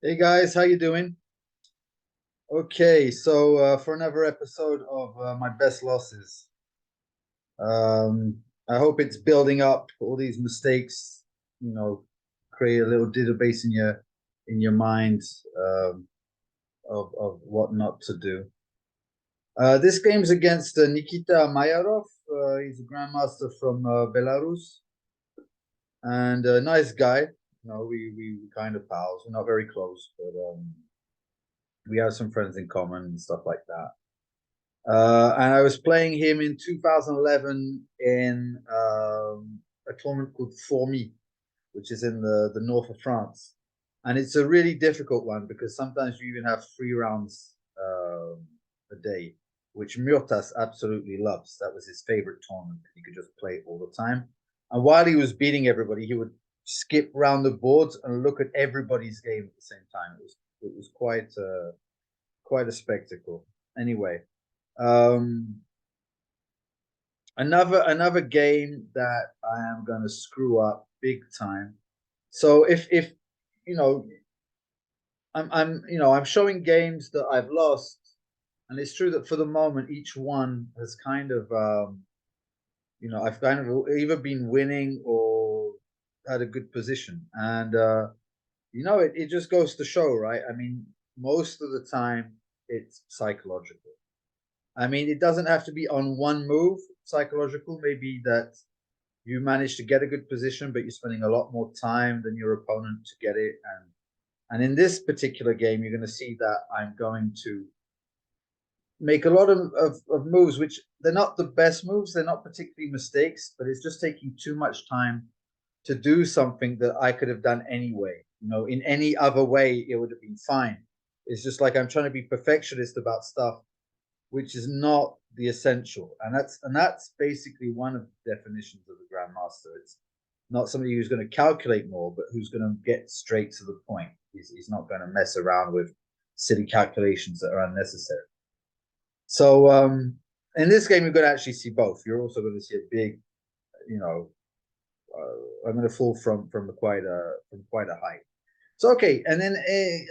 Hey guys, how you doing? Okay, so for another episode of my best losses. I hope it's building up all these mistakes, you know, create a little database in your mind of what not to do. This game's against Nikita Maiorov. He's a grandmaster from Belarus and a nice guy. We kind of pals. We're not very close, but we have some friends in common and stuff like that. And I was playing him in 2011 in a tournament called Formy, which is in the north of France. And it's a really difficult one because sometimes you even have 3 rounds a day, which Murtas absolutely loves. That was his favorite tournament. He could just play it all the time. And while he was beating everybody, he would skip round the boards and look at everybody's game at the same time. It was quite a spectacle. Anyway, um, another game that I am gonna screw up big time. So if you know, I'm showing games that I've lost, and it's true that for the moment each one has kind of I've kind of either been winning or had a good position, and it just goes to show, right? I mean, most of the time it's psychological. I mean, it doesn't have to be on one move, psychological, maybe that you manage to get a good position, but you're spending a lot more time than your opponent to get it. And in this particular game, you're going to see that I'm going to make a lot of moves, which they're not the best moves, they're not particularly mistakes, but it's just taking too much time to do something that I could have done anyway. In any other way, it would have been fine. It's just like I'm trying to be perfectionist about stuff which is not the essential. And that's basically one of the definitions of the grandmaster. It's not somebody who's going to calculate more, but who's going to get straight to the point. He's not going to mess around with silly calculations that are unnecessary. So in this game, you're going to actually see both. You're also going to see a big, you know, I'm going to fall from quite a height. So okay, and then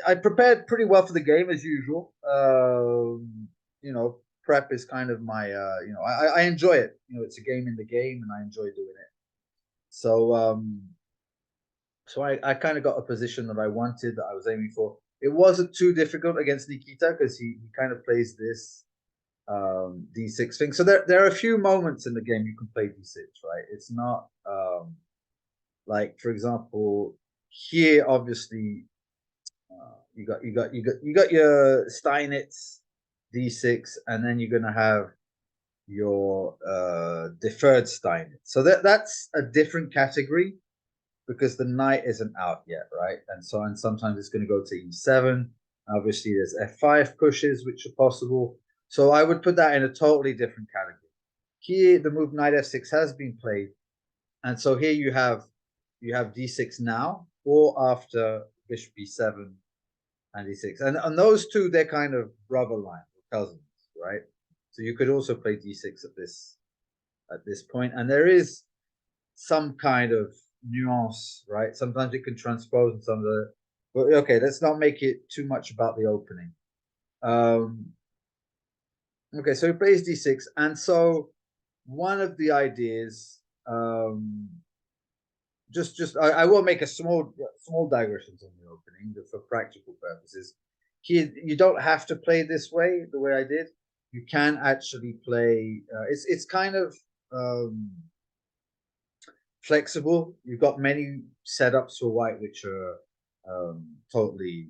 I prepared pretty well for the game as usual. Prep is kind of my I enjoy it. It's a game in the game, and I enjoy doing it. So I kind of got a position that I wanted, that I was aiming for. It wasn't too difficult against Nikita because he kind of plays this d6 thing. So there are a few moments in the game you can play d6, right? It's not like, for example, here obviously you got your Steinitz d6, and then you're gonna have your deferred Steinitz. So that's a different category because the knight isn't out yet, right? And sometimes it's going to go to e7. Obviously, there's f5 pushes which are possible. So I would put that in a totally different category. Here, the move knight f6 has been played, and so here you have d6 now or after bishop b7 and d6, and those two, they're kind of brother lines or cousins, right? So you could also play d6 at this point, and there is some kind of nuance, right? Sometimes it can transpose in some of the. But okay, let's not make it too much about the opening. Okay, so he plays d6, and so one of the ideas, I will make a small digressions on the opening for practical purposes. Here, you don't have to play this way, the way I did. You can actually play. It's kind of flexible. You've got many setups for white which are totally,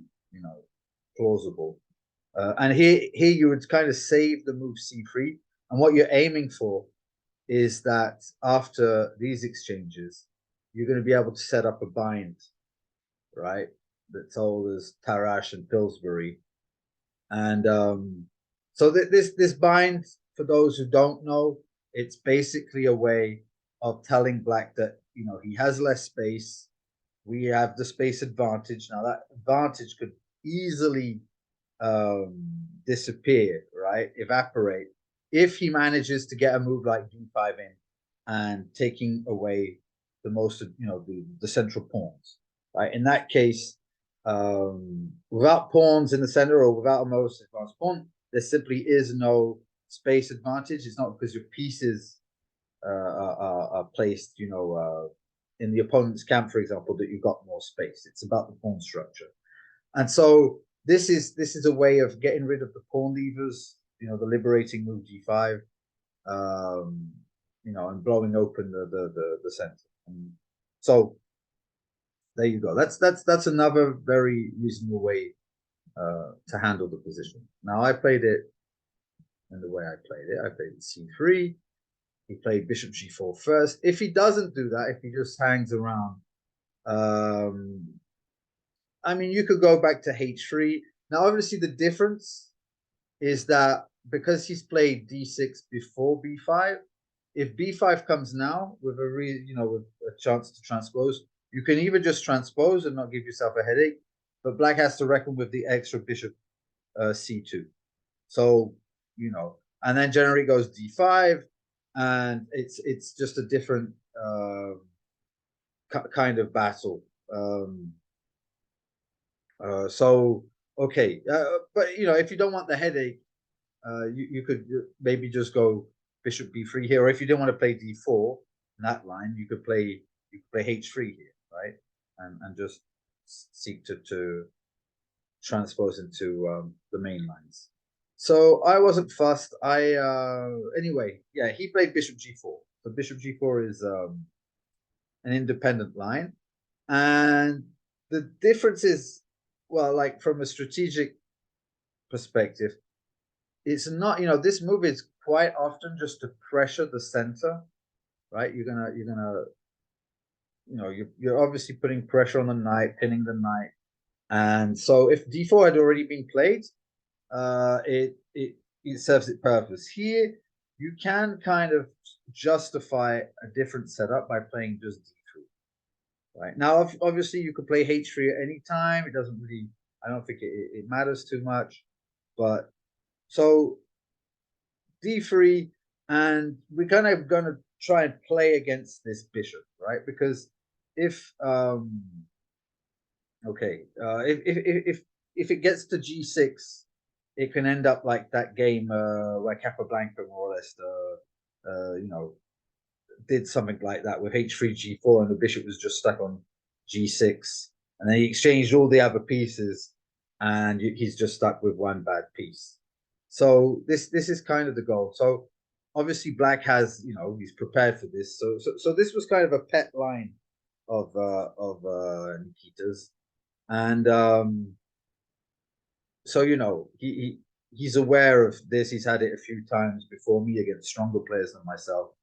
plausible. And here you would kind of save the move c3, and what you're aiming for is that after these exchanges, you're going to be able to set up a bind, right? That's old as Tarash and Pillsbury. And so this bind, for those who don't know, it's basically a way of telling black that he has less space. We have the space advantage. Now that advantage could easily disappear, right? Evaporate if he manages to get a move like d5 in and taking away the most of the central pawns, right? In that case, without pawns in the center or without a most advanced pawn, there simply is no space advantage. It's not because your pieces are placed, in the opponent's camp, for example, that you've got more space. It's about the pawn structure. And so this is a way of getting rid of the pawn levers, the liberating move g5, and blowing open the center. And so there you go. That's another very reasonable way to handle the position. Now I played it in the way I played it. I played c3. He played bishop g4 first. If he doesn't do that, if he just hangs around, I mean, you could go back to h3. Now, obviously, the difference is that because he's played d6 before b5, if b5 comes now with with a chance to transpose, you can either just transpose and not give yourself a headache, but black has to reckon with the extra bishop c2. So, and then generally goes d5, and it's just a different kind of battle. So okay, but if you don't want the headache, you could maybe just go bishop b3 here, or if you didn't want to play d4 in that line, you could play h3 here, right, and just seek to transpose into the main lines. So I wasn't fussed. Anyway, yeah, he played bishop g4. So bishop g4 is an independent line, and the difference is, well, like from a strategic perspective, it's not, this move is quite often just to pressure the center, right? You're gonna you're obviously putting pressure on the knight, pinning the knight, and so if d4 had already been played, it serves its purpose. Here you can kind of justify a different setup by playing just d3, right? Now obviously you could play h3 at any time. It doesn't really, I don't think it matters too much, but so d3, and we're kind of going to try and play against this bishop, right? Because if if it gets to g6, it can end up like that game where Capablanca more or less did something like that with h3 g4, and the bishop was just stuck on g6, and then he exchanged all the other pieces, and he's just stuck with one bad piece. So this is kind of the goal. So obviously black has, he's prepared for this. So this was kind of a pet line of Nikita's, and so he's aware of this. He's had it a few times before me against stronger players than myself.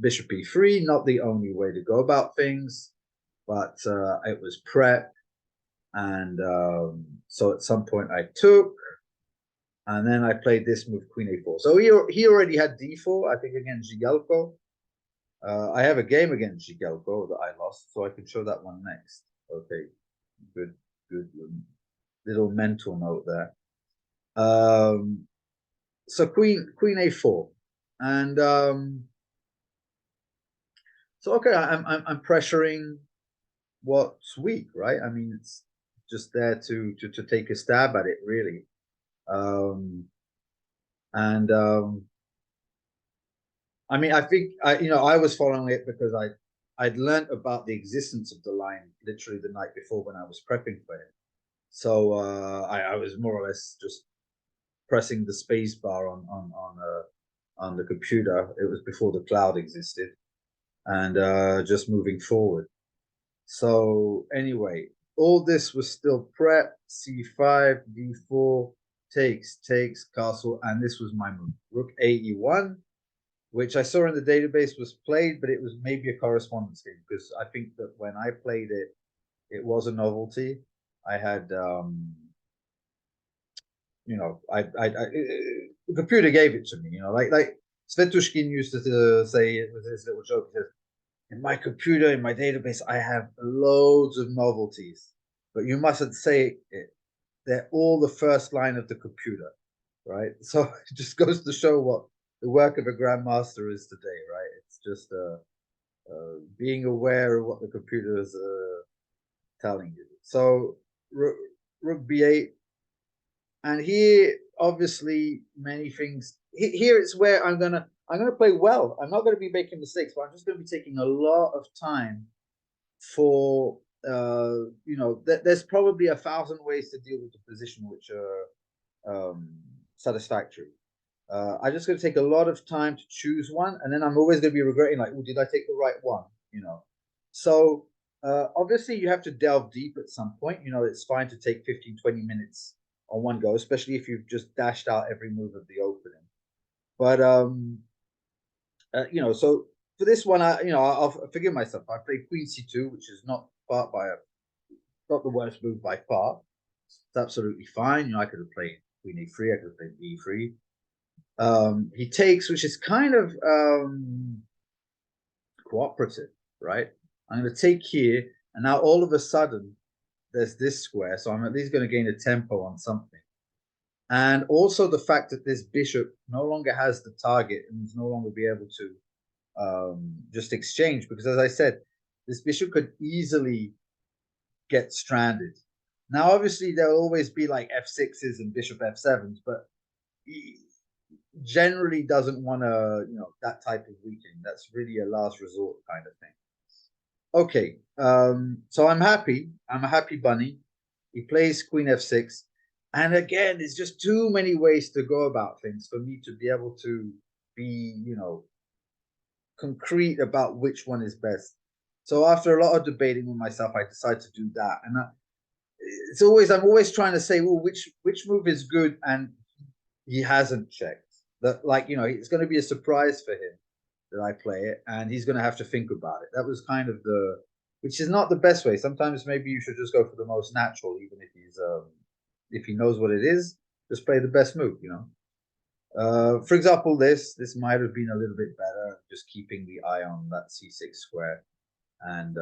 Bishop e3, not the only way to go about things, but it was prep, and so at some point I took, and then I played this move, queen a4. So he already had d4, I think, against Kazhgaleyev. I have a game against Kazhgaleyev that I lost, so I can show that one next. Okay, good little mental note there. So queen a4, and so okay, I'm pressuring what's weak, right? I mean, it's just there to take a stab at it, really. I mean, I think I was following it because I'd learned about the existence of the line literally the night before when I was prepping for it. So I was more or less just pressing the space bar on the computer. It was before the cloud existed, and just moving forward. So anyway, all this was still prep. C5, d4, takes, castle, and this was my move. Rook ae1, which I saw in the database was played, but it was maybe a correspondence game, because I think that when I played it, it was a novelty. I had, the computer gave it to me, like Svetushkin used to say, it was his little joke. He says, in my computer, in my database, I have loads of novelties, but you mustn't say it. They're all the first line of the computer, right? So it just goes to show what the work of a grandmaster is today, right? It's just being aware of what the computer is telling you. So rook b8, and here obviously many things. Here it's where I'm gonna play well. I'm not gonna be making mistakes, but I'm just gonna be taking a lot of time for there's probably 1,000 ways to deal with the position which are satisfactory. I'm just going to take a lot of time to choose one, and then I'm always going to be regretting, like, oh, did I take the right one? So obviously you have to delve deep at some point. It's fine to take 15-20 minutes on one go, especially if you've just dashed out every move of the opening. But so for this one, I'll forgive myself. I played Queen C2, which is not not the worst move by far. It's absolutely fine. I could have played Queen A3. I could have played B3. He takes, which is kind of cooperative, right? I'm going to take here, and now all of a sudden there's this square, so I'm at least going to gain a tempo on something. And also the fact that this bishop no longer has the target and is no longer be able to just exchange, because as I said, this bishop could easily get stranded. Now, obviously, there'll always be like f6s and bishop f7s, but he generally doesn't want to, that type of weakening. That's really a last resort kind of thing. Okay, so I'm happy. I'm a happy bunny. He plays queen f6. And again, there's just too many ways to go about things for me to be able to be, concrete about which one is best. So after a lot of debating with myself, I decided to do that. And I'm always trying to say, well, which move is good, and he hasn't checked. That, like, it's going to be a surprise for him that I play it, and he's going to have to think about it. That was kind of which is not the best way. Sometimes maybe you should just go for the most natural, even if he knows what it is, just play the best move, For example, this might have been a little bit better, just keeping the eye on that c6 square. And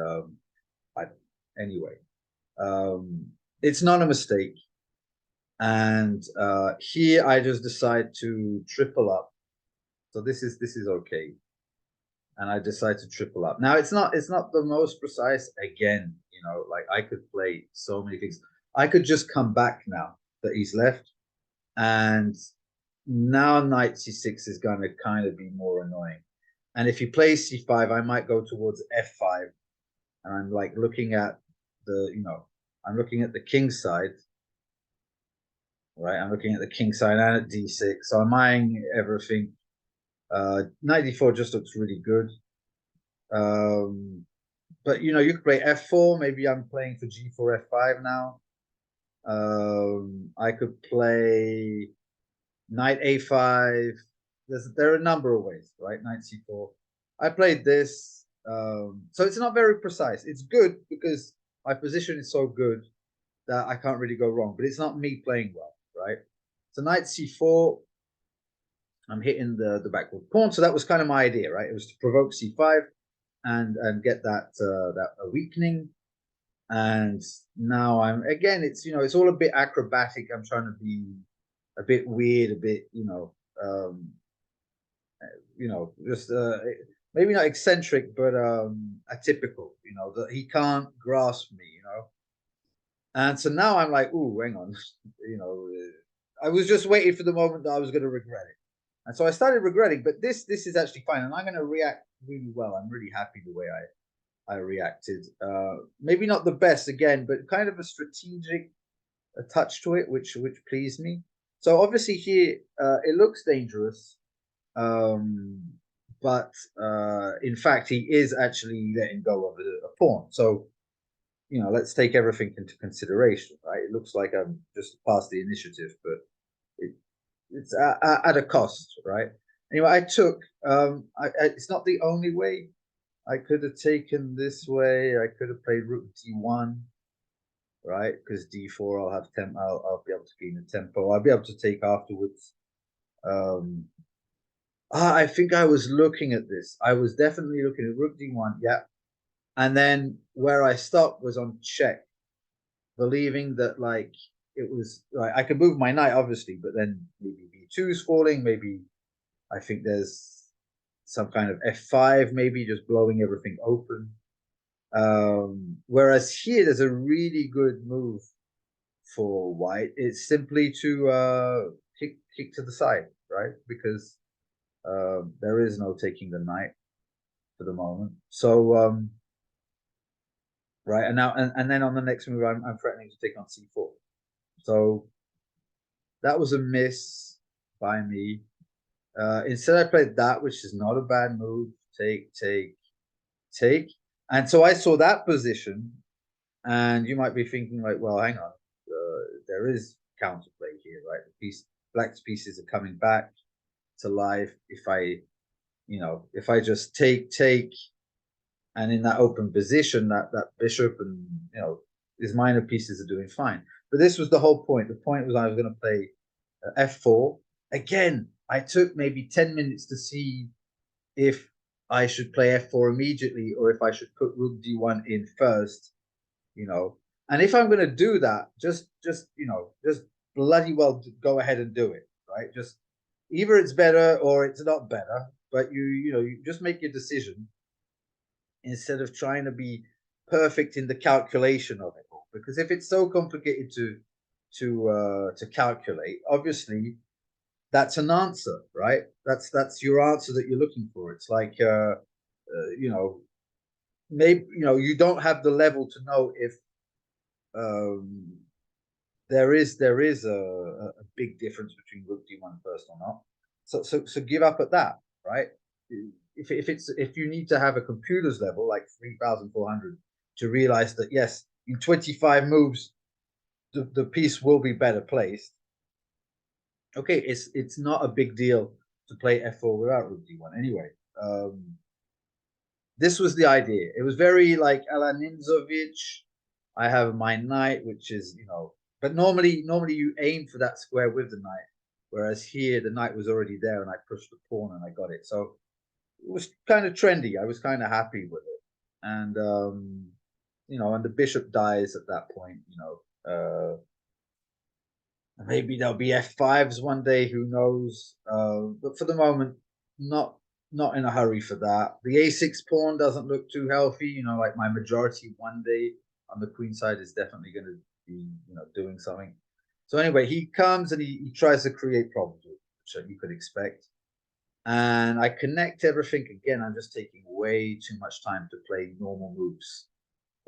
anyway, it's not a mistake. And here I just decide to triple up. So this is okay. And I decide to triple up. Now it's not the most precise. Again, like, I could play so many things. I could just come back now that he's left, and now knight c6 is going to kind of be more annoying. And if he plays c5, I might go towards f5, and I'm like looking at I'm looking at the king side, right? I'm looking at the king side and at d6, so I'm eyeing everything. Knight d4 just looks really good. But you could play f4. Maybe I'm playing for g4 f5 now. I could play knight a5. There are a number of ways, right? Knight c4. I played this. So it's not very precise. It's good because my position is so good that I can't really go wrong, but it's not me playing well, right? So knight c4, I'm hitting the backward pawn. So that was kind of my idea, right? It was to provoke c5 and get that weakening. And now it's all a bit acrobatic. I'm trying to be a bit weird, a bit, just maybe not eccentric, but atypical, that he can't grasp me, And so now I'm like, ooh, hang on, I was just waiting for the moment that I was going to regret it. And so I started regretting, but this is actually fine, and I'm going to react really well. I'm really happy the way I reacted. Maybe not the best again, but kind of a strategic touch to it, which pleased me. So obviously here it looks dangerous, but in fact he is actually letting go of a pawn. So let's take everything into consideration, right? It looks like I'm just past the initiative, but it's at a cost, right? Anyway, I took. It's not the only way. I could have taken this way. I could have played rook d1, right? Because d4, I'll have I'll be able to gain a tempo. I'll be able to take afterwards. I think I was looking at this. I was definitely looking at rook d1, yeah. And then where I stopped was on check, believing that, like, it was right. I could move my knight, obviously, but then maybe b2 is falling. Maybe I think there's some kind of f5, maybe just blowing everything open. Whereas here, there's a really good move for white. It's simply to kick to the side, right? Because there is no taking the knight for the moment. So right, and now and then on the next move, I'm threatening to take on c4. So that was a miss by me. Instead, I played that, which is not a bad move. Take, take, take. And so I saw that position, and you might be thinking like, well, hang on, there is counterplay here, right? Black's pieces are coming back to life. If I just take, and in that open position, that bishop and his minor pieces are doing fine. But this was the whole point. The point was I was going to play f4 again. I took maybe 10 minutes to see if I should play f4 immediately or if I should put rook d1 in first, And if I'm going to do that, just bloody well go ahead and do it, right? Just either it's better or it's not better, but you just make your decision instead of trying to be perfect in the calculation of it all. Because if it's so complicated to calculate, obviously that's an answer, right? That's your answer that you're looking for. It's like maybe you don't have the level to know if there is a big difference between rook d1 first or not. So give up at that, right? If you need to have a computer's level like 3,400 to realize that yes, in 25 moves the piece will be better placed. Okay, it's not a big deal to play f4 without rook d1 anyway. This was the idea. It was very like Alaninzovic. I have my knight, which is but normally you aim for that square with the knight, whereas here the knight was already there and I pushed the pawn and I got it. So it was kind of trendy. I was kind of happy with it, and and the bishop dies at that point. Maybe there'll be f5s one day. Who knows? But for the moment, not in a hurry for that. The a6 pawn doesn't look too healthy. Like my majority one day on the queen side is definitely going to be doing something. So anyway, he comes and he tries to create problems, which you could expect. And I connect everything again. I'm just taking way too much time to play normal moves,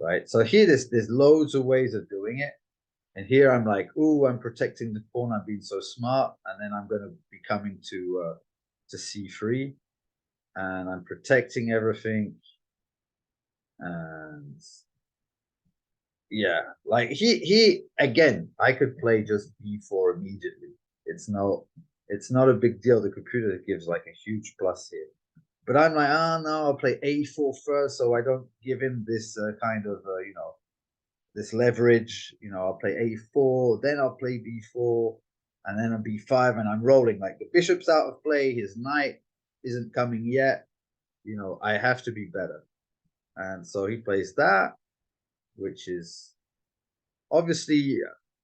right? So here, there's loads of ways of doing it. And here I'm like, oh, I'm protecting the pawn. I'm being so smart. And then I'm going to be coming to c3. And I'm protecting everything. And yeah, like he again, I could play just b4 immediately. It's not a big deal. The computer gives like a huge plus here. But I'm like, oh no, I'll play a4 first, so I don't give him this kind of this leverage. I'll play a4, then I'll play b4, and then on b5, and I'm rolling. Like the bishop's out of play, his knight isn't coming yet. I have to be better. And so he plays that, which is obviously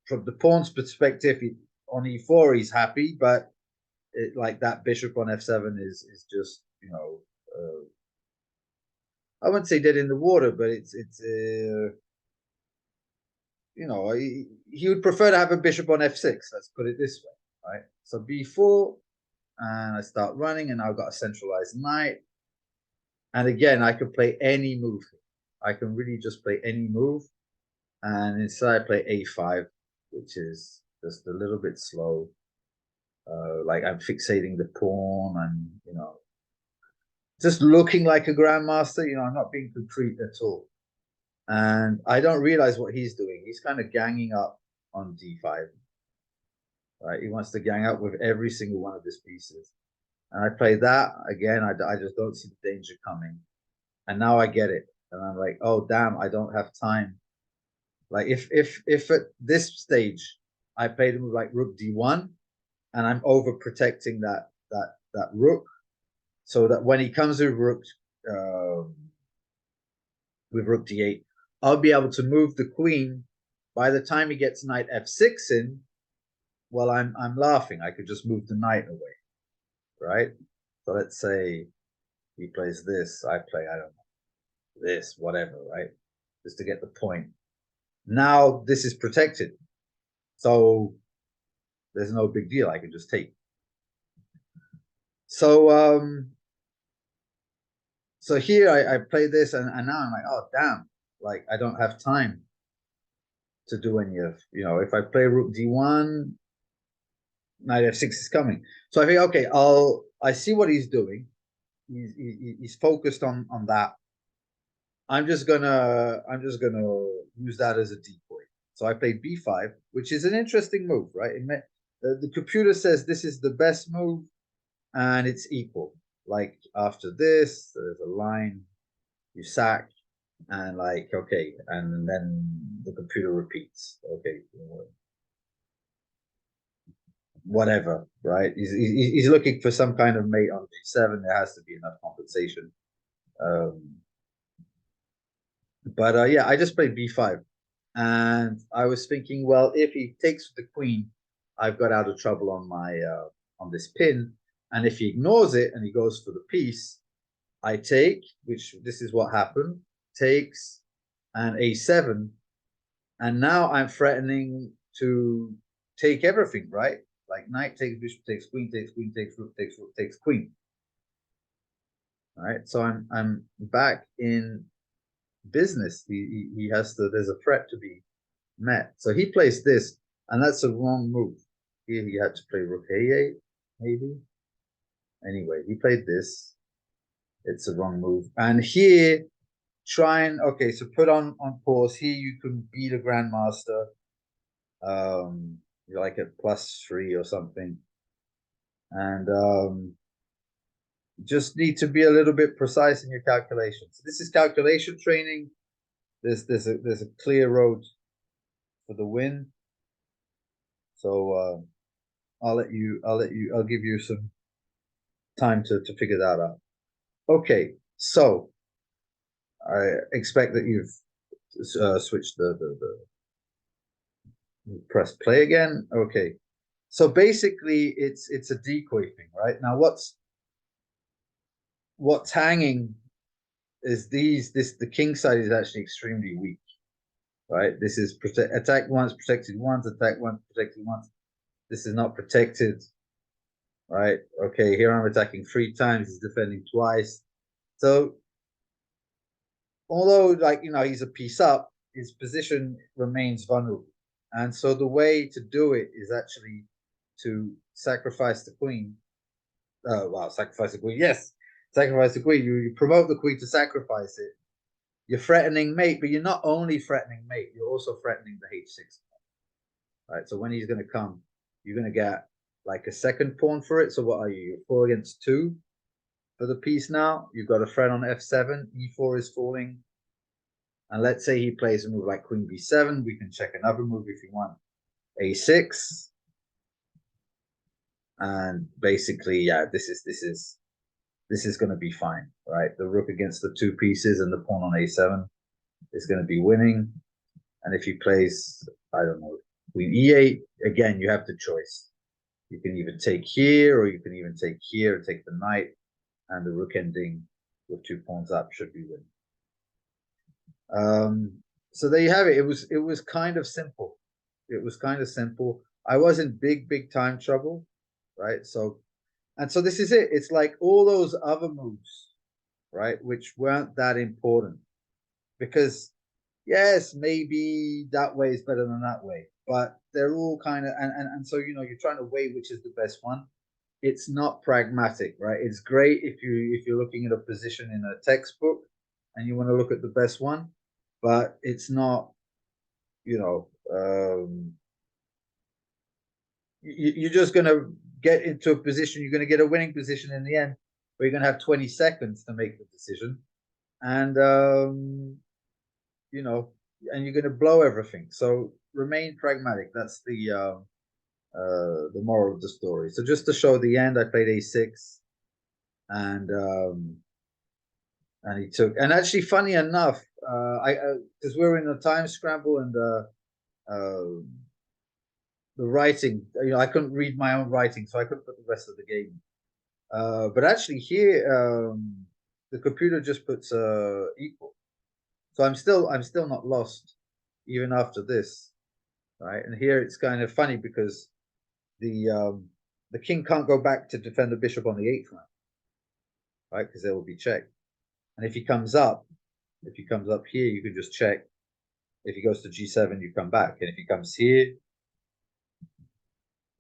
from the pawn's perspective, on e4 he's happy, but like that bishop on f7 is just I wouldn't say dead in the water, but it's he would prefer to have a bishop on f6. Let's put it this way, right? So b4, and I start running, and I've got a centralized knight. And again, I can play any move. I can really just play any move. And instead, I play a5, which is just a little bit slow. Like I'm fixating the pawn, and just looking like a grandmaster. I'm not being concrete at all. And I don't realize what he's doing. He's kind of ganging up on d5. Right? He wants to gang up with every single one of his pieces. And I play that again. I just don't see the danger coming. And now I get it. And I'm like, oh damn, I don't have time. Like if at this stage I played him with like rook d1, and I'm overprotecting that rook, so that when he comes with rook d8, I'll be able to move the queen. By the time he gets knight f6 in, well, I'm laughing. I could just move the knight away, right? So let's say he plays this, I play, I don't know, this, whatever, right? just to get the point. Now this is protected, so there's no big deal. I can just take. So so here I play this, and now I'm like, oh damn, like I don't have time to do any of, if I play rook d1, knight f6 is coming. So I think, okay, I see what he's doing. He's focused on that. I'm just gonna use that as a decoy. So I played b5, which is an interesting move, right? The computer says this is the best move, and it's equal. Like after this, there's a line, you sack, and like, okay, and then the computer repeats. Okay, whatever, right? He's looking for some kind of mate on d7. There has to be enough compensation. But yeah, I just played b5, and I was thinking, well, if he takes the queen, I've got out of trouble on my on this pin, and if he ignores it and he goes for the piece, I take, which this is what happened, takes, and a7, and now I'm threatening to take everything, right? Like knight takes, bishop takes, queen takes, queen takes, rook takes queen. All right, so I'm back in business. He has to. There's a threat to be met. So he plays this, and that's a wrong move. Here he had to play rook a8, maybe. Anyway, he played this. It's a wrong move. And here, okay, so put on pause. Here you can beat a grandmaster. You're like at +3 or something. And just need to be a little bit precise in your calculations. This is calculation training. There's a clear road for the win. So I'll give you some time to figure that out. Okay, so I expect that you've switched press play again. Okay, so basically it's a decoy thing, right? Now what's hanging is the king side is actually extremely weak, right? This is attack once, protected once, attack once, protected once. This is not protected, right? Okay, here I'm attacking 3 times, he's defending twice. So although, like, he's a piece up, his position remains vulnerable. And so the way to do it is actually to sacrifice the queen. Wow, sacrifice the queen. Yes, sacrifice the queen. You promote the queen to sacrifice it. You're threatening mate, but you're not only threatening mate, you're also threatening the h6. Right, so when he's going to come, you're going to get like a second pawn for it. So what are you? You're 4 against 2 for the piece now. You've got a threat on f7. e4 is falling. And let's say he plays a move like queen b7. We can check another move if you want. a6. And basically, yeah, this is going to be fine, right? The rook against the 2 pieces and the pawn on a7 is going to be winning. And if he plays, I don't know, queen e8, again, you have the choice. You can even take here, or you can even take here and take the knight, and the rook ending with 2 pawns up should be winning. So there you have it. It was kind of simple. It was kind of simple. I was in big time trouble, right? So this is it. It's like all those other moves, right, which weren't that important, because yes, maybe that way is better than that way, but they're all kind of, and so you're trying to weigh which is the best one. It's not pragmatic, right? It's great if you're looking at a position in a textbook and you want to look at the best one, but it's not, you're just going to get into a position, you're going to get a winning position in the end, where you're going to have 20 seconds to make the decision, and and you're going to blow everything. So remain pragmatic. That's the moral of the story. So just to show the end, I played a6, and he took. And actually, funny enough, because we're in a time scramble, and the writing, I couldn't read my own writing, so I couldn't put the rest of the game. But actually, here the computer just puts equal. So I'm still not lost even after this, right? And here it's kind of funny because the king can't go back to defend the bishop on the 8th rank, right? Because there will be check. And if he comes up here, you can just check. If he goes to g7, you come back. And if he comes here,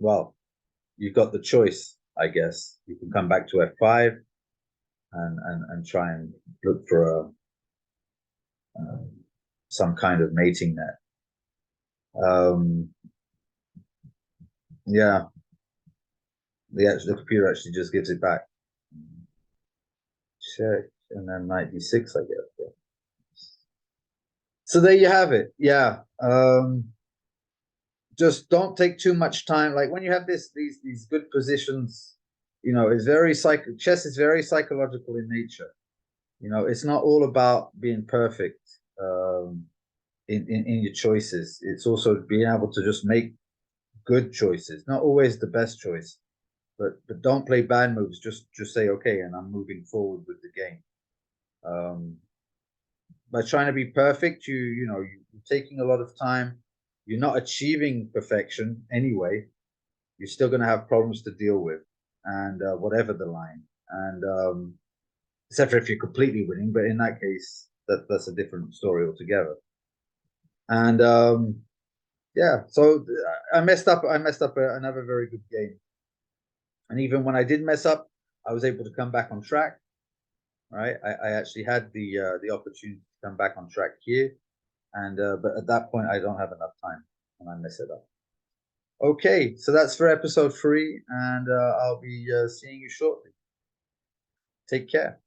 well, you've got the choice, I guess. You can come back to f5 and try and look for some kind of mating net. Yeah, the computer actually just gives it back. Check, and then knight d6, I guess. Yeah. So there you have it. Yeah. Just don't take too much time. Like when you have these good positions, it's very chess is very psychological in nature. It's not all about being perfect in your choices. It's also being able to just make good choices, not always the best choice, but don't play bad moves. Just say okay, and I'm moving forward with the game. By trying to be perfect, you're taking a lot of time. You're not achieving perfection anyway. You're still going to have problems to deal with, and whatever the line, and except for if you're completely winning. But in that case, that's a different story altogether. And yeah, so I messed up. Another very good game. And even when I did mess up, I was able to come back on track. Right, I actually had the opportunity to come back on track here, and but at that point I don't have enough time, and I mess it up. Okay, so that's for episode 3, and I'll be seeing you shortly. Take care.